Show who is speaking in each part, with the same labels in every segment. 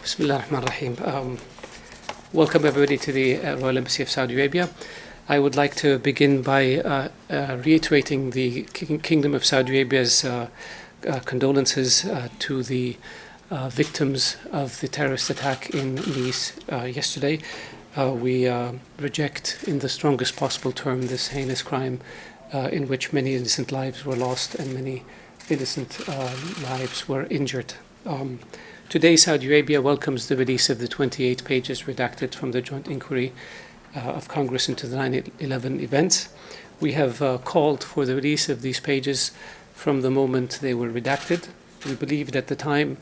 Speaker 1: Bismillah ar-Rahman ar-Rahim. Welcome everybody to the Royal Embassy of Saudi Arabia. I would like to begin by reiterating the Kingdom of Saudi Arabia's condolences to the victims of the terrorist attack in Nice yesterday. We reject in the strongest possible term this heinous crime in which many innocent lives were lost and many innocent lives were injured. Today, Saudi Arabia welcomes the release of the 28 pages redacted from the Joint Inquiry of Congress into the 9/11 events. We have called for the release of these pages from the moment they were redacted. We believed at the time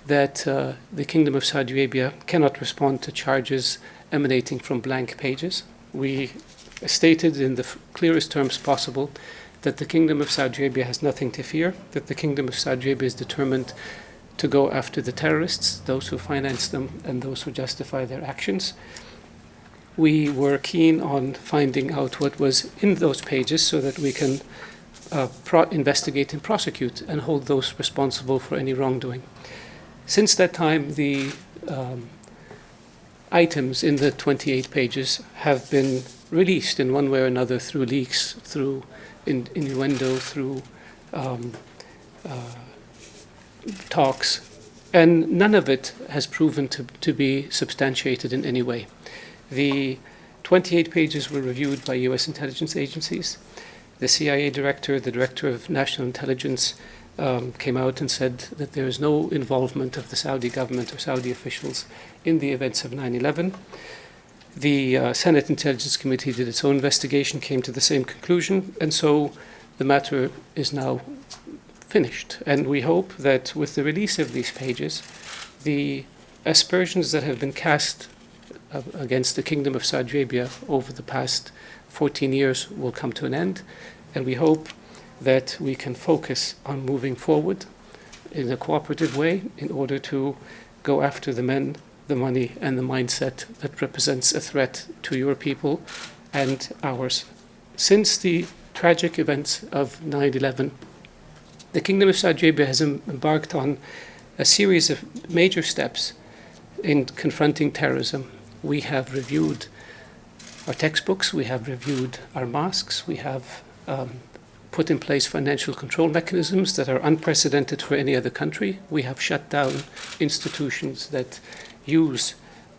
Speaker 1: that the Kingdom of Saudi Arabia cannot respond to charges emanating from blank pages. We stated in the clearest terms possible that the Kingdom of Saudi Arabia has nothing to fear, that the Kingdom of Saudi Arabia is determined to go after the terrorists, those who finance them and those who justify their actions. We were keen on finding out what was in those pages so that we can investigate and prosecute and hold those responsible for any wrongdoing. Since that time, the items in the 28 pages have been released in one way or another through leaks, through innuendo, through talks, and none of it has proven to be substantiated in any way. The 28 pages were reviewed by U.S. intelligence agencies. The CIA director, the director of national intelligence, came out and said that there is no involvement of the Saudi government or Saudi officials in the events of 9/11. The Senate Intelligence Committee did its own investigation, came to the same conclusion, and so the matter is now finished. And we hope that with the release of these pages, the aspersions that have been cast against the Kingdom of Saudi Arabia over the past 14 years will come to an end. And we hope that we can focus on moving forward in a cooperative way in order to go after the men, the money, and the mindset that represents a threat to your people and ours. Since the tragic events of 9/11, the Kingdom of Saudi Arabia has embarked on a series of major steps in confronting terrorism. We have reviewed our textbooks, we have reviewed our mosques, we have put in place financial control mechanisms that are unprecedented for any other country. We have shut down institutions that use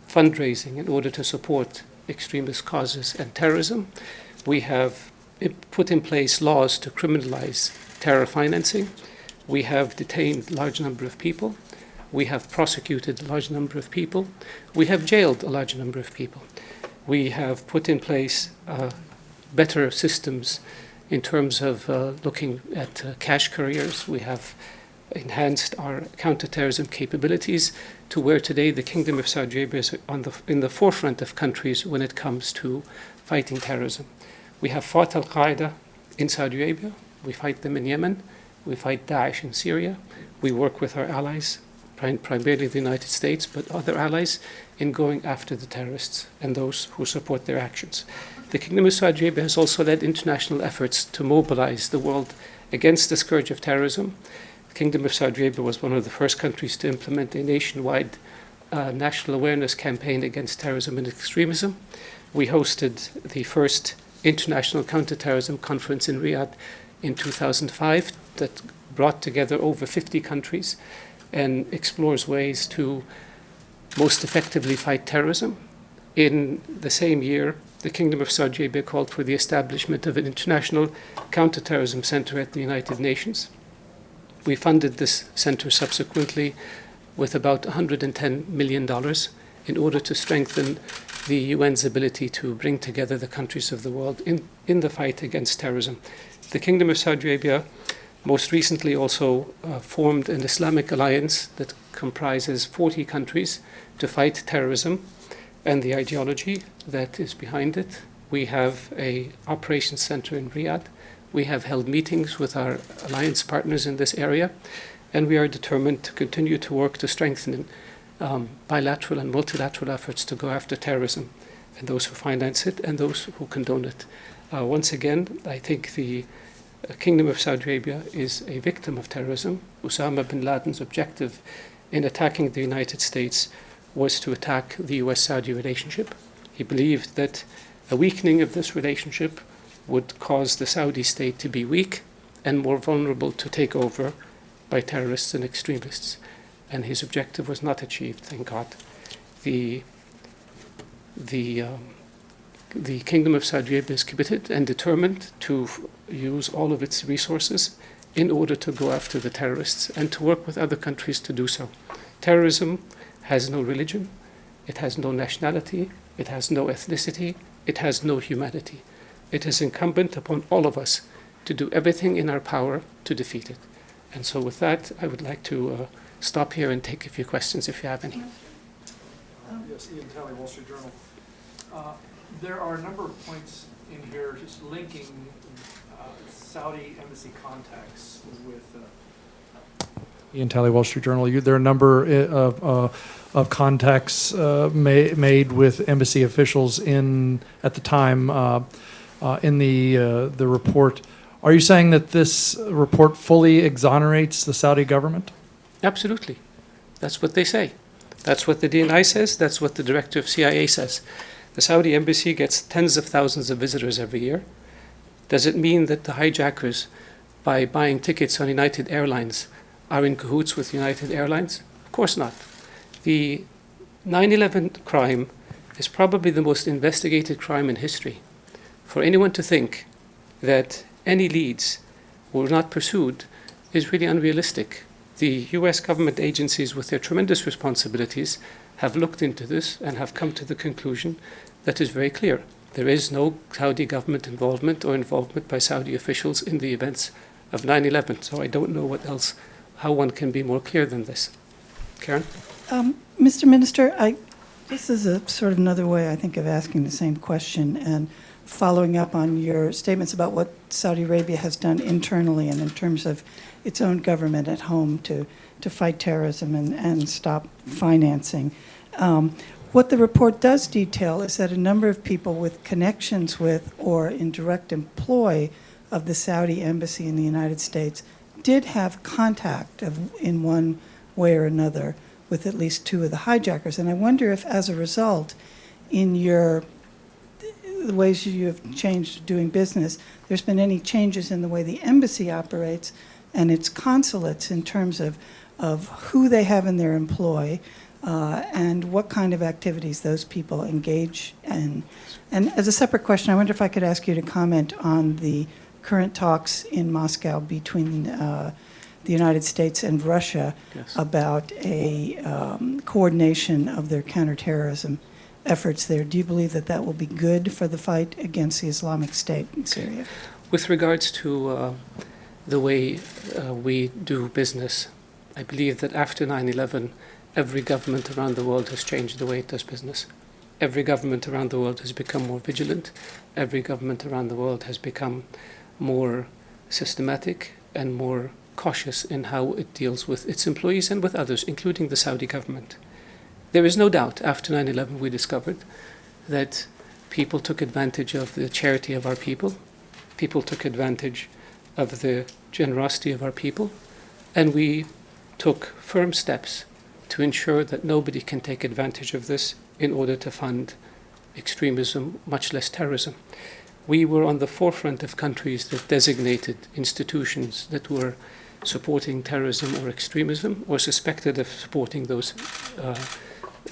Speaker 1: fundraising in order to support extremist causes and terrorism. We have put in place laws to criminalize terror financing. We have detained a large number of people. We have prosecuted a large number of people. We have jailed a large number of people. We have put in place better systems in terms of looking at cash couriers. We have enhanced our counterterrorism capabilities to where today the Kingdom of Saudi Arabia is in the forefront of countries when it comes to fighting terrorism. We have fought Al-Qaeda in Saudi Arabia. We fight them in Yemen. We fight Daesh in Syria. We work with our allies, primarily the United States, but other allies, in going after the terrorists and those who support their actions. The Kingdom of Saudi Arabia has also led international efforts to mobilize the world against the scourge of terrorism. The Kingdom of Saudi Arabia was one of the first countries to implement a nationwide national awareness campaign against terrorism and extremism. We hosted the first International Counterterrorism Conference in Riyadh in 2005 that brought together over 50 countries and explores ways to most effectively fight terrorism. In the same year, the Kingdom of Saudi Arabia called for the establishment of an international counterterrorism center at the United Nations. We funded this center subsequently with about $110 million in order to strengthen the UN's ability to bring together the countries of the world in the fight against terrorism. The Kingdom of Saudi Arabia most recently also formed an Islamic alliance that comprises 40 countries to fight terrorism and the ideology that is behind it. We have an operations center in Riyadh. We have held meetings with our alliance partners in this area, and we are determined to continue to work to strengthen bilateral and multilateral efforts to go after terrorism and those who finance it and those who condone it. Once again, I think the Kingdom of Saudi Arabia is a victim of terrorism. Osama bin Laden's objective in attacking the United States was to attack the US-Saudi relationship. He believed that a weakening of this relationship would cause the Saudi state to be weak and more vulnerable to take over by terrorists and extremists. And his objective was not achieved, thank God. The Kingdom of Saudi Arabia is committed and determined to use all of its resources in order to go after the terrorists and to work with other countries to do so. Terrorism has no religion, it has no nationality, it has no ethnicity, it has no humanity. It is incumbent upon all of us to do everything in our power to defeat it. And so with that, I would like to stop here and take a few questions if you have any.
Speaker 2: Yes, Ian Talley, Wall Street Journal. There are a number of points in here just linking Saudi embassy contacts with Ian Talley, Wall Street Journal. There are a number of contacts made with embassy officials at the time in the report. Are you saying that this report fully exonerates the Saudi government?
Speaker 1: Absolutely. That's what they say. That's what the DNI says. That's what the director of CIA says. The Saudi embassy gets tens of thousands of visitors every year. Does it mean that the hijackers, by buying tickets on United Airlines, are in cahoots with United Airlines? Of course not. The 9/11 crime is probably the most investigated crime in history. For anyone to think that any leads were not pursued is really unrealistic. The US government agencies, with their tremendous responsibilities, have looked into this and have come to the conclusion that is very clear. There is no Saudi government involvement or involvement by Saudi officials in the events of 9/11. So I don't know how one can be more clear than this. Karen?
Speaker 3: Mr. Minister, this is a sort of another way, I think, of asking the same question and following up on your statements about what Saudi Arabia has done internally and in terms of its own government at home to fight terrorism and stop financing. What the report does detail is that a number of people with connections with or in direct employ of the Saudi embassy in the United States did have contact in one way or another with at least two of the hijackers. And I wonder if, as a result, in the ways you have changed doing business, there's been any changes in the way the embassy operates and its consulates in terms of who they have in their employ and what kind of activities those people engage in. And as a separate question, I wonder if I could ask you to comment on the current talks in Moscow between the United States and Russia about a coordination of their counterterrorism efforts there. Do you believe that that will be good for the fight against the Islamic State in Syria?
Speaker 1: With regards to the way we do business, I believe that after 9/11, every government around the world has changed the way it does business. Every government around the world has become more vigilant. Every government around the world has become more systematic and more cautious in how it deals with its employees and with others, including the Saudi government. There is no doubt after 9/11 we discovered that people took advantage of the charity of our people, people took advantage of the generosity of our people, and we took firm steps to ensure that nobody can take advantage of this in order to fund extremism, much less terrorism. We were on the forefront of countries that designated institutions that were supporting terrorism or extremism or suspected of supporting those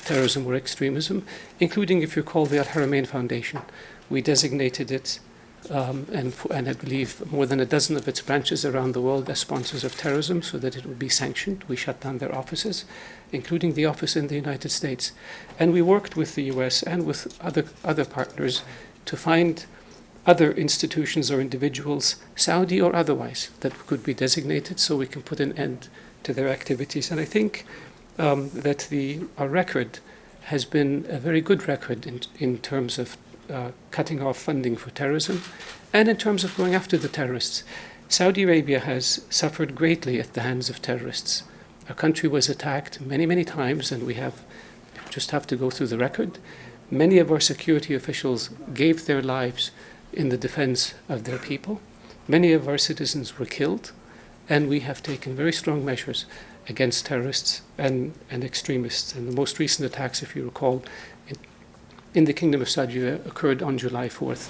Speaker 1: terrorism or extremism, including, if you recall, the Al-Haramain Foundation. We designated it and I believe more than a dozen of its branches around the world as sponsors of terrorism so that it would be sanctioned. We shut down their offices, including the office in the United States. And we worked with the US and with other partners to find other institutions or individuals, Saudi or otherwise, that could be designated so we can put an end to their activities. And I think that our record has been a very good record in terms of cutting off funding for terrorism and in terms of going after the terrorists. Saudi Arabia has suffered greatly at the hands of terrorists. Our country was attacked many, many times, and we just have to go through the record. Many of our security officials gave their lives in the defense of their people. Many of our citizens were killed, and we have taken very strong measures. against terrorists and extremists. And the most recent attacks, if you recall, in the Kingdom of Saudi Arabia occurred on July 4th.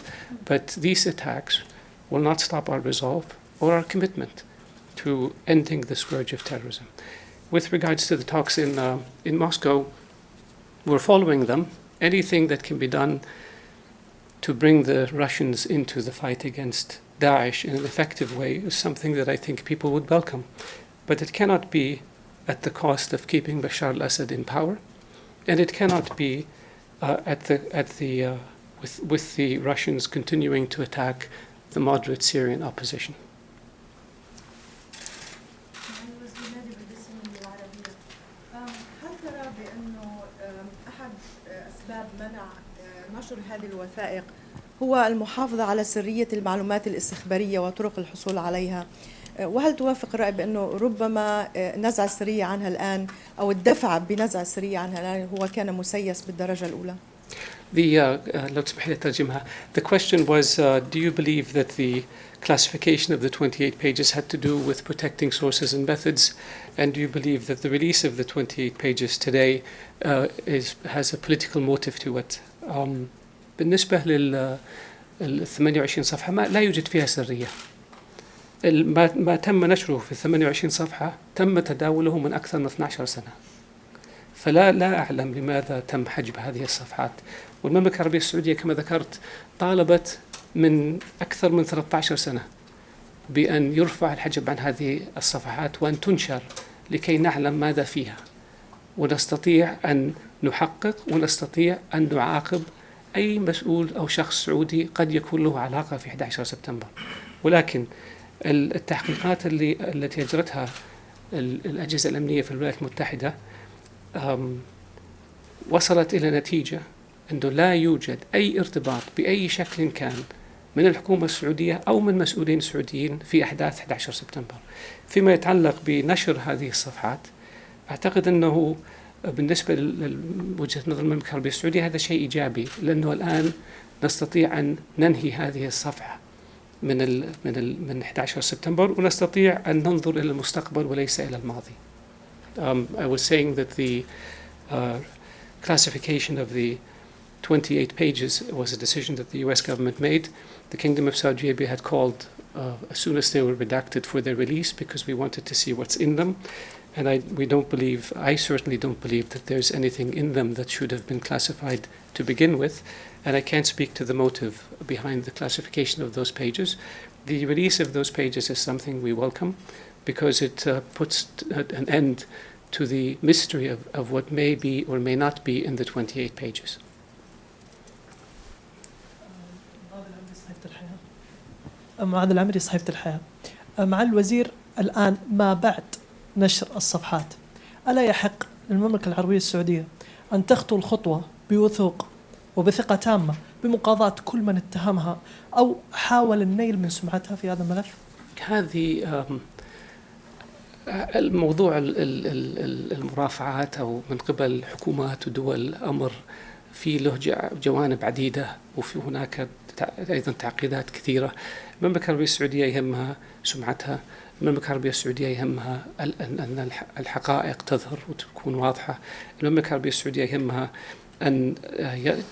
Speaker 1: But these attacks will not stop our resolve or our commitment to ending the scourge of terrorism. With regards to the talks in Moscow, we're following them. Anything that can be done to bring the Russians into the fight against Daesh in an effective way is something that I think people would welcome. But it cannot be at the cost of keeping Bashar al-Assad in power, and it cannot be with the Russians continuing to attack the moderate Syrian opposition.
Speaker 4: هل ترى بأنه أحد أسباب منع نشر هذه الوثائق هو المحافظة على سرية المعلومات الاستخبارية وطرق الحصول عليها؟ وهل توافق الرأي بأنه ربما نزع السرية عنها الآن أو الدفع بنزع السرية عنها الآن هو كان مسيس بالدرجة الأولى؟
Speaker 1: لو تسمح لي ترجمها. The question was, do you believe that the classification of the 28 pages had to do with protecting sources and methods, and do you believe that the release of the 28 pages today has a political motive to it? بالنسبة لل 28 صفحة لا يوجد فيها سرية. ما تم نشره في 28 صفحة تم تداوله من أكثر من 12 سنة. فلا أعلم لماذا تم حجب هذه الصفحات. والمملكة العربية السعودية كما ذكرت طالبت من أكثر من 13 سنة بأن يرفع الحجب عن هذه الصفحات وأن تنشر لكي نعلم ماذا فيها ونستطيع أن نحقق ونستطيع أن نعاقب أي مسؤول أو شخص سعودي قد يكون له علاقة في 11 سبتمبر. ولكن التحقيقات التي أجرتها الأجهزة الأمنية في الولايات المتحدة وصلت إلى نتيجة أنه لا يوجد أي ارتباط بأي شكل كان من الحكومة السعودية أو من مسؤولين سعوديين في أحداث 11 سبتمبر. فيما يتعلق بنشر هذه الصفحات أعتقد أنه بالنسبة لوجهة نظر المملكة العربية السعودية هذا شيء إيجابي، لأنه الآن نستطيع أن ننهي هذه الصفحة من 11 سبتمبر ونستطيع أن ننظر إلى المستقبل وليس إلى الماضي. I was saying that the classification of the 28 pages was a decision that the US government made. The Kingdom of Saudi Arabia had called as soon as they were redacted for their release because we wanted to see what's in them. And I certainly don't believe that there's anything in them that should have been classified to begin with. And I can't speak to the motive behind the classification of those pages. The release of those pages is something we welcome because it puts an end to the mystery of what may be or may not be in the 28 pages.
Speaker 5: معاذ العمري صحيفة الحياة. مع الوزير الآن ما بعد نشر الصفحات، ألا يحق للمملكة العربية السعودية أن تخطو الخطوة بوثوق وبثقة تامة بمقاضاة كل من اتهمها أو حاول النيل من سمعتها في هذا الملف؟
Speaker 1: هذه الموضوع المرافعات أو من قبل حكومات ودول أمر في له جوانب عديدة وفي هناك أيضا تعقيدات كثيرة. المملكة العربية السعودية يهمها سمعتها، المملكة العربية السعودية يهمها أن الحقائق تظهر وتكون واضحة، المملكة العربية السعودية يهمها أن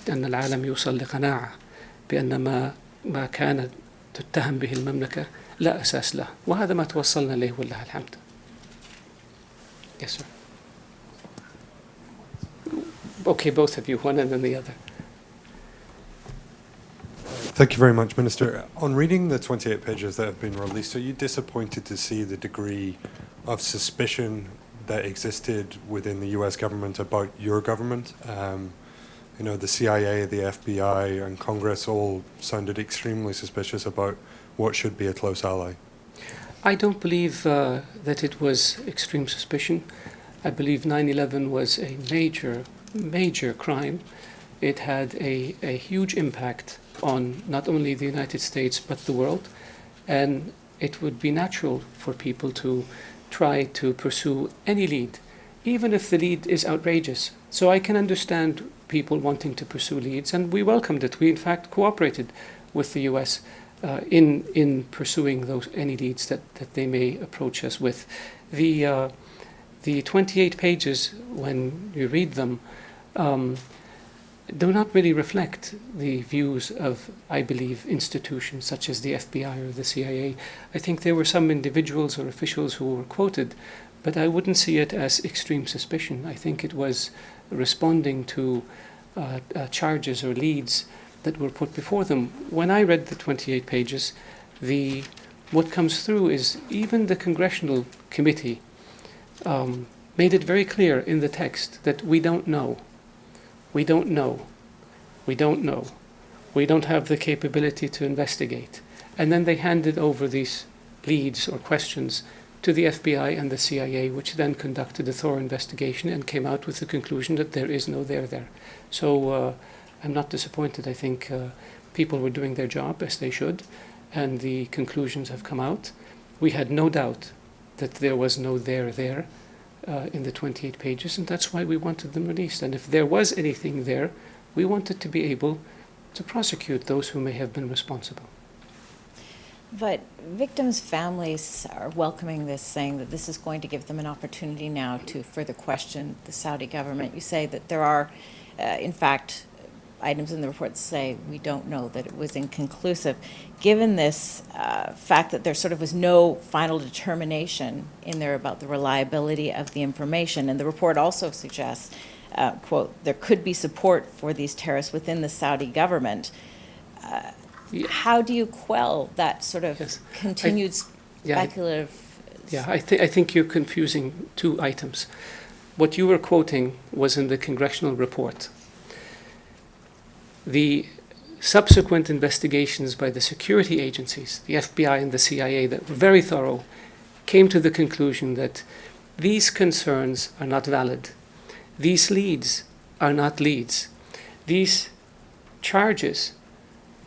Speaker 1: العالم يوصل لقناعة بأن ما كانت تتهم به المملكة لا أساس له، وهذا ما توصلنا إليه ولله الحمد. Yes, sir. Okay, both of you, one and then the other.
Speaker 6: Thank you very much, Minister. On reading the 28 pages that have been released, are you disappointed to see the degree of suspicion that existed within the US government about your government? The CIA, the FBI, and Congress all sounded extremely suspicious about what should be a close ally.
Speaker 1: I don't believe that it was extreme suspicion. I believe 9/11 was a major crime. It had a huge impact on not only the United States but the world, and it would be natural for people to try to pursue any lead, even if the lead is outrageous. So I can understand people wanting to pursue leads, and we welcomed it. We in fact cooperated with the US in pursuing any leads that they may approach us with. The 28 pages, when you read them, do not really reflect the views of, I believe, institutions such as the FBI or the CIA. I think there were some individuals or officials who were quoted, but I wouldn't see it as extreme suspicion. I think it was responding to charges or leads that were put before them. When I read the 28 pages, what comes through is even the Congressional Committee made it very clear in the text that we don't know. We don't know. We don't know. We don't have the capability to investigate. And then they handed over these leads or questions to the FBI and the CIA, which then conducted a thorough investigation and came out with the conclusion that there is no there. So I'm not disappointed. I think people were doing their job as they should, and the conclusions have come out. We had no doubt that there was no there in the 28 pages, and that's why we wanted them released. And if there was anything there, we wanted to be able to prosecute those who may have been responsible.
Speaker 7: But victims' families are welcoming this, saying that this is going to give them an opportunity now to further question the Saudi government. You say that there are, in fact, items in the report that say we don't know, that it was inconclusive. Given this fact that there sort of was no final determination in there about the reliability of the information, and the report also suggests, quote, there could be support for these terrorists within the Saudi government. How do you quell that sort of continued speculative?
Speaker 1: I think you're confusing two items. What you were quoting was in the congressional report. The subsequent investigations by the security agencies, the FBI and the CIA, that were very thorough, came to the conclusion that these concerns are not valid. These leads are not leads. These charges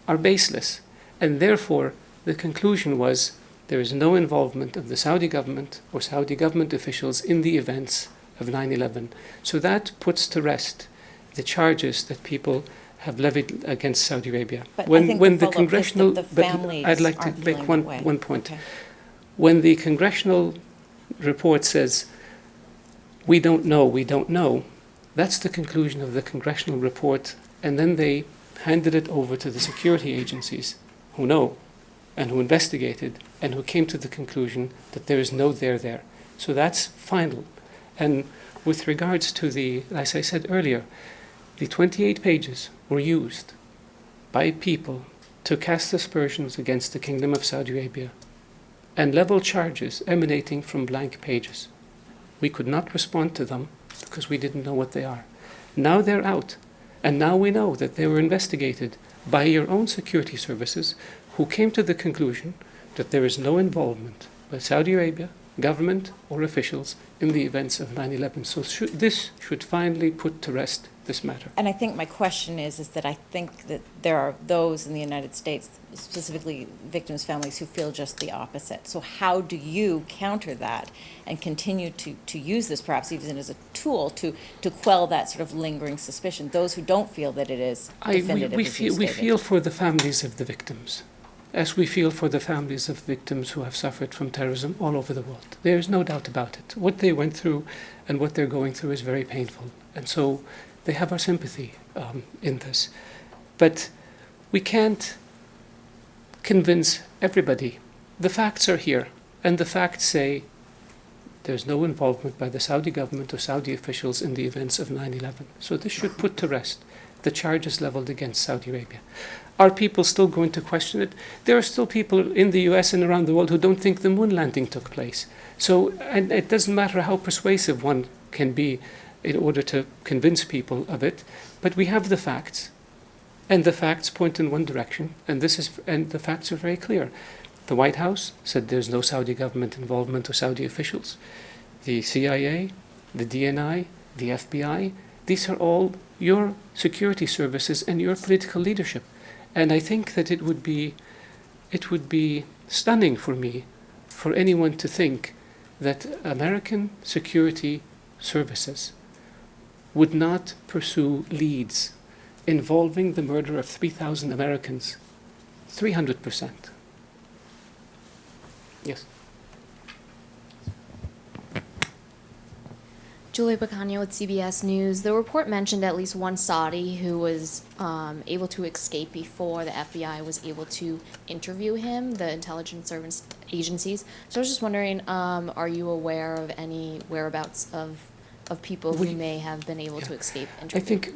Speaker 1: are baseless. And therefore, the conclusion was there is no involvement of the Saudi government or Saudi government officials in the events of 9/11. So that puts to rest the charges that people have levied against Saudi Arabia.
Speaker 7: But when the congressional,
Speaker 1: I'd like to make one point.
Speaker 7: Okay.
Speaker 1: When the congressional report says, we don't know, that's the conclusion of the congressional report, and then they handed it over to the security agencies who know and who investigated and who came to the conclusion that there is no there. So that's final. And with regards to as I said earlier, the 28 pages were used by people to cast aspersions against the Kingdom of Saudi Arabia and level charges emanating from blank pages. We could not respond to them because we didn't know what they are. Now they're out, and now we know that they were investigated by your own security services, who came to the conclusion that there is no involvement by Saudi Arabia, government or officials in the events of 9/11. So this should finally put to rest this matter.
Speaker 7: And I think my question is that I think that there are those in the United States, specifically victims' families, who feel just the opposite. So how do you counter that and continue to use this, perhaps even as a tool, to quell that sort of lingering suspicion, those who don't feel that it is definitive,
Speaker 1: we feel for the families of the victims, as we feel for the families of victims who have suffered from terrorism all over the world. There is no doubt about it. What they went through and what they're going through is very painful. And so they have our sympathy in this. But we can't convince everybody. The facts are here, and the facts say there's no involvement by the Saudi government or Saudi officials in the events of 9/11. So this should put to rest the charges leveled against Saudi Arabia. Are people still going to question it? There are still people in the US and around the world who don't think the moon landing took place. So, and it doesn't matter how persuasive one can be in order to convince people of it, but we have the facts, and the facts point in one direction, and the facts are very clear. The White House said there's no Saudi government involvement or Saudi officials. The CIA, the DNI, the FBI, these are all your security services and your political leadership. And I think that it would be stunning for me, for anyone to think that American security services would not pursue leads involving the murder of 3,000 Americans, 300%. Yes.
Speaker 8: Julia Bacano with CBS News. The report mentioned at least one Saudi who was able to escape before the FBI was able to interview him, the intelligence service agencies. So I was just wondering, are you aware of any whereabouts of people who may have been able to escape interview?
Speaker 1: I think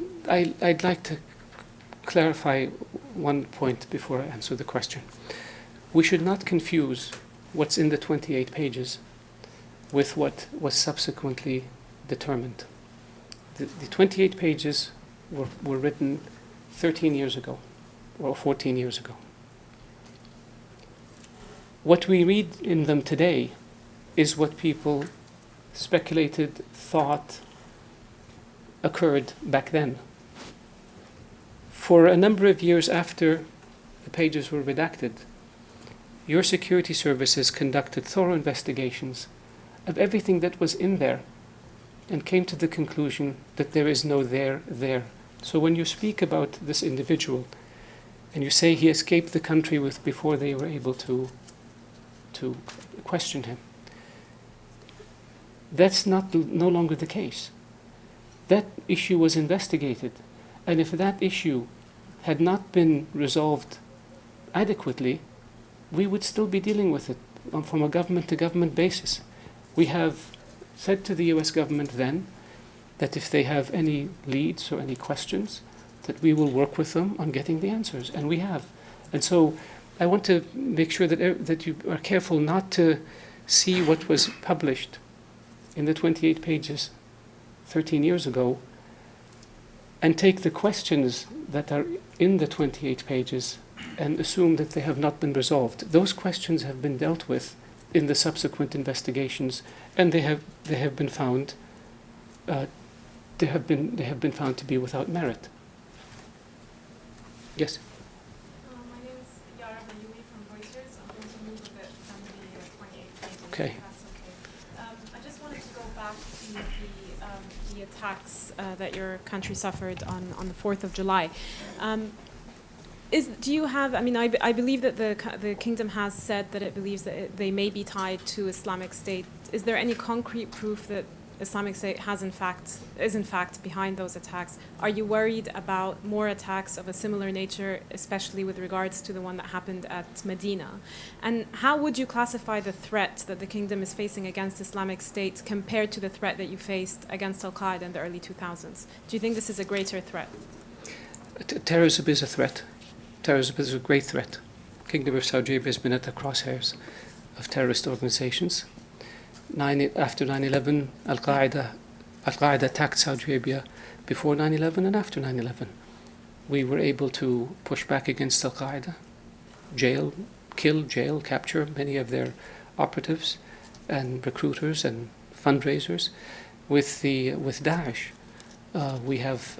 Speaker 1: I'd like to clarify one point before I answer the question. We should not confuse what's in the 28 pages with what was subsequently determined. The 28 pages were written 13 years ago or 14 years ago. What we read in them today is what people speculated, thought occurred back then. For a number of years after the pages were redacted, your security services conducted thorough investigations of everything that was in there and came to the conclusion that there is no there. So when you speak about this individual and you say he escaped the country before they were able to question him, that's no longer the case. That issue was investigated, and if that issue had not been resolved adequately, we would still be dealing with it from a government-to-government basis. We have said to the US government then that if they have any leads or any questions, that we will work with them on getting the answers, and we have. And so I want to make sure that you are careful not to see what was published in the 28 pages 13 years ago and take the questions that are in the 28 pages and assume that they have not been resolved. Those questions have been dealt with in the subsequent investigations, and they have been found found to be without merit. Yes.
Speaker 9: My name is Yara Mayumi from Reuters. I'm going to move a bit from the 28 pages.
Speaker 1: Okay.
Speaker 9: If that's okay. I just wanted to go back to the attacks that your country suffered on the 4th of July. Do you have? I mean, I believe that the kingdom has said that it believes that they may be tied to Islamic State. Is there any concrete proof that Islamic State is in fact behind those attacks? Are you worried about more attacks of a similar nature, especially with regards to the one that happened at Medina? And how would you classify the threat that the kingdom is facing against Islamic State compared to the threat that you faced against Al-Qaeda in the early 2000s? Do you think this is a greater threat?
Speaker 1: Terrorism is a threat. Terrorism is a great threat. Kingdom of Saudi Arabia has been at the crosshairs of terrorist organizations. After 9/11, Al-Qaeda attacked Saudi Arabia before 9/11 and after 9/11. We were able to push back against Al-Qaeda, jail, capture many of their operatives and recruiters and fundraisers. With Daesh,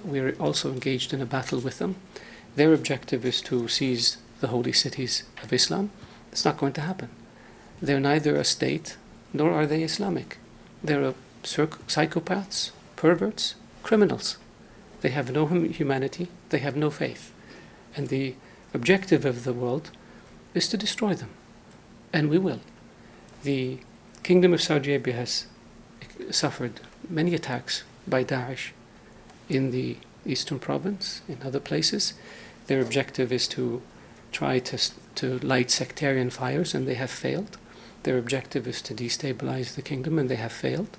Speaker 1: we're also engaged in a battle with them. Their objective is to seize the holy cities of Islam. It's not going to happen. They're neither a state nor are they Islamic. They're psychopaths, perverts, criminals. They have no humanity, they have no faith. And the objective of the world is to destroy them. And we will. The Kingdom of Saudi Arabia has suffered many attacks by Daesh in the eastern province, in other places. Their objective is to try to light sectarian fires, and they have failed. Their objective is to destabilize the kingdom, and they have failed.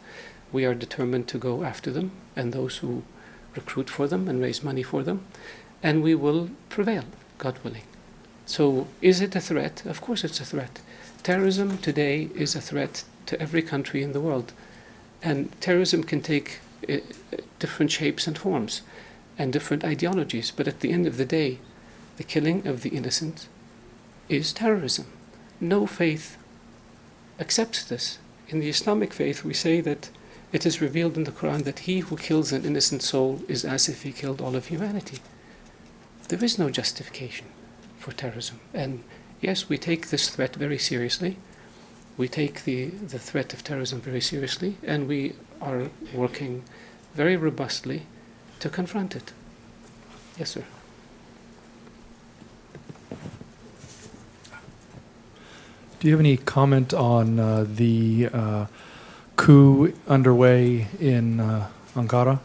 Speaker 1: We are determined to go after them and those who recruit for them and raise money for them, and we will prevail, God willing. So is it a threat? Of course it's a threat. Terrorism today is a threat to every country in the world, and terrorism can take different shapes and forms and different ideologies, but at the end of the day, the killing of the innocent is terrorism. No faith accepts this. In the Islamic faith, we say that it is revealed in the Quran that he who kills an innocent soul is as if he killed all of humanity. There is no justification for terrorism. And yes, we take this threat very seriously. We take the threat of terrorism very seriously, and we are working very robustly to confront it. Yes, sir.
Speaker 10: Do you have any comment on the coup underway in Ankara?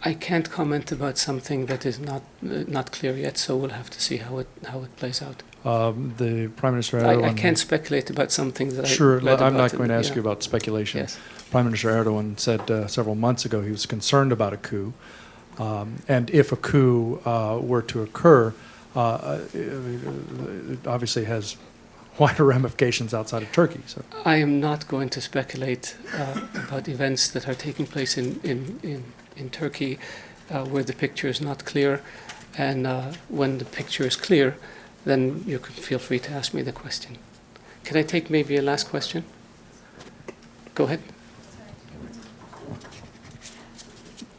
Speaker 1: I can't comment about something that is not clear yet, so we'll have to see how it plays out.
Speaker 10: The Prime Minister Erdogan...
Speaker 1: I can't speculate about something that
Speaker 10: Sure,
Speaker 1: I read
Speaker 10: I'm
Speaker 1: about
Speaker 10: not going to ask you about speculation.
Speaker 1: Yes.
Speaker 10: Prime Minister Erdogan said several months ago he was concerned about a coup. And if a coup were to occur, it obviously has wider ramifications outside of Turkey. So
Speaker 1: I am not going to speculate about events that are taking place in Turkey where the picture is not clear. And when the picture is clear, then you can feel free to ask me the question. Can I take maybe a last question? Go ahead.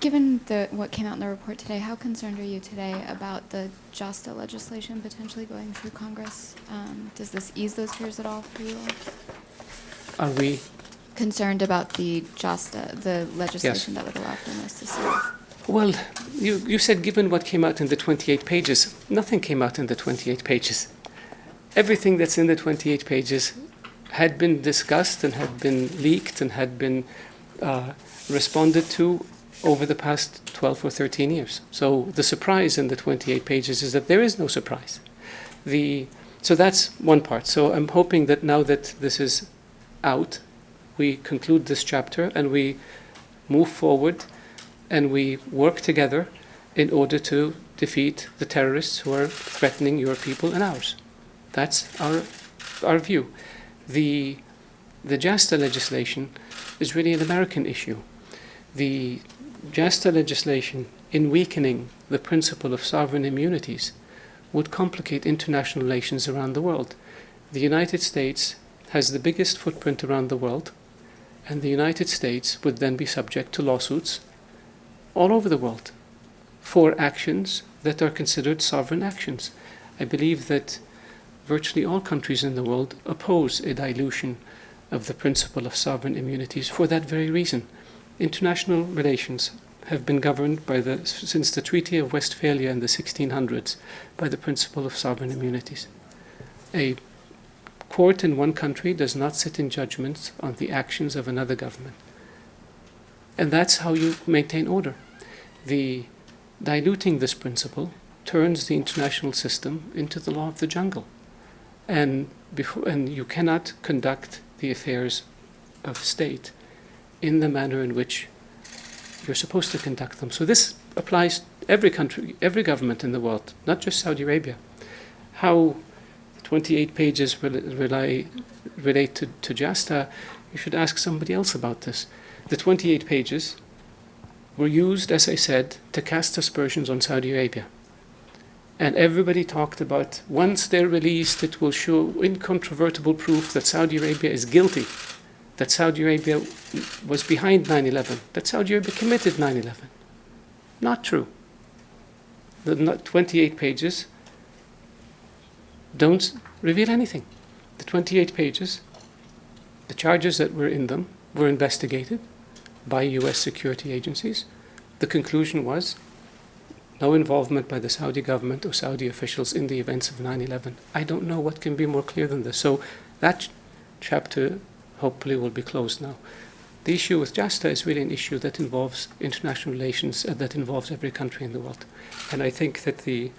Speaker 11: Given what came out in the report today, how concerned are you today about the JASTA legislation potentially going through Congress? Does this ease those fears at all for you all?
Speaker 1: Are we
Speaker 11: concerned about the JASTA, the legislation that would allow for this to see?
Speaker 1: Well, you said given what came out in the 28 pages. Nothing came out in the 28 pages. Everything that's in the 28 pages had been discussed and had been leaked and had been responded to over the past 12 or 13 years. So the surprise in the 28 pages is that there is no surprise. So that's one part. So I'm hoping that now that this is out, we conclude this chapter and we move forward and we work together in order to defeat the terrorists who are threatening your people and ours. That's our view. The JASTA legislation is really an American issue. The JASTA legislation, in weakening the principle of sovereign immunities, would complicate international relations around the world. The United States has the biggest footprint around the world, and the United States would then be subject to lawsuits all over the world for actions that are considered sovereign actions. I believe that virtually all countries in the world oppose a dilution of the principle of sovereign immunities for that very reason. International relations have been governed since the Treaty of Westphalia in the 1600s by the principle of sovereign immunities. A court in one country does not sit in judgments on the actions of another government. And that's how you maintain order. The diluting this principle turns the international system into the law of the jungle. And you cannot conduct the affairs of state in the manner in which you're supposed to conduct them. So this applies to every country, every government in the world, not just Saudi Arabia. How 28 pages relate to JASTA, you should ask somebody else about this. The 28 pages were used, as I said, to cast aspersions on Saudi Arabia. And everybody talked about, once they're released, it will show incontrovertible proof that Saudi Arabia is guilty, that Saudi Arabia was behind 9/11, that Saudi Arabia committed 9/11. Not true. The 28 pages don't reveal anything. The 28 pages, the charges that were in them were investigated by US security agencies. The conclusion was no involvement by the Saudi government or Saudi officials in the events of 9/11. I don't know what can be more clear than this. So that chapter hopefully will be closed now. The issue with JASTA is really an issue that involves international relations, that involves every country in the world. And I think that the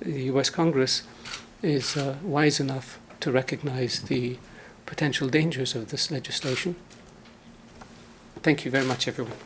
Speaker 1: US Congress is wise enough to recognize the potential dangers of this legislation. Thank you very much, everyone.